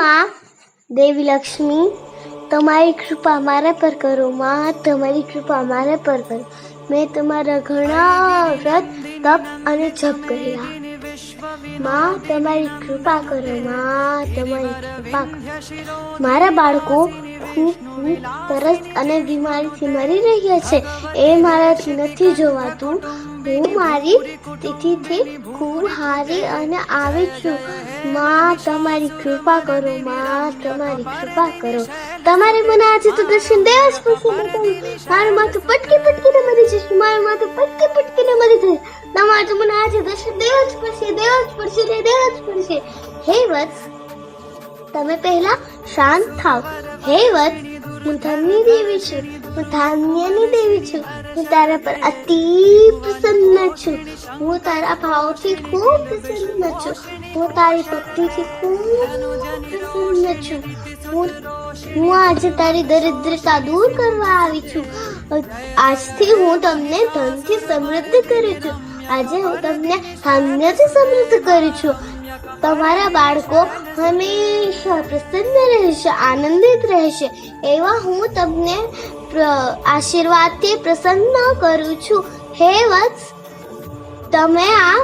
माँ देवी लक्ष्मी तुम्हारी कृपा हमारे पर करो। माँ तुम्हारी कृपा हमारे पर करो। मैं तुम्हारा घणा व्रत तप अने जप कर्या। माँ तुम्हारी कृपा करो। माँ तुम्हारी कृपा करो। मारा बाळको खूब भूख तरस अने बीमारीथी मरी रह्या छे ए माराथी नथी जोवातुं। હું મારી તિથિથી ખૂબ હારી અને આવી છું। માં તમારી કૃપા કરો। માં તમારી કૃપા કરો। તમારે મને આજે તો દર્શન દેવા જ પડશે। મારું માથું પટકી પટકીને મરી જશે। મારું માથું પટકી પટકીને મરી જશે। તમારે તો મને આજે દર્શન દેવા જ પડશે। દેવા જ પડશે ને દેવા જ પડશે। હે વત્સ તમે પહેલા શાંત થાવ। હે વત્સ હું ધનની દેવી છું। હું ધાન્યની દેવી છું। હું તારા પર અતિ પ્રસન્ન છું। હું તારા ભાવથી ખૂબ પ્રસન્ન છું। હું તારી ભક્તિથી ખૂબ પ્રસન્ન છું। હું આજે તારી દરિદ્રતા દૂર કરવા આવી છું। આજથી હું તમને ધનથી સમૃદ્ધ કરું છું। આજે હું તમને ધાન્યથી સમૃદ્ધ કરું છું। તમારા બાળકો હંમેશા પ્રસન્ન રહેશે, આનંદિત રહેશે એવા હું તમને આશીર્વાદથી પ્રસન્ન કરું છું। હે વત્સ તમે આ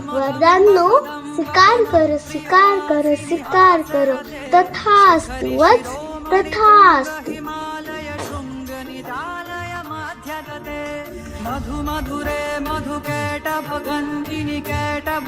વરદાનનો સ્વીકાર કરો, સ્વીકાર કરો, સ્વીકાર કરો। તથાસ્તુ વત્સ, તથાસ્તુ। मधु मधुरे मधुकेटभ गन्धिनि केटभ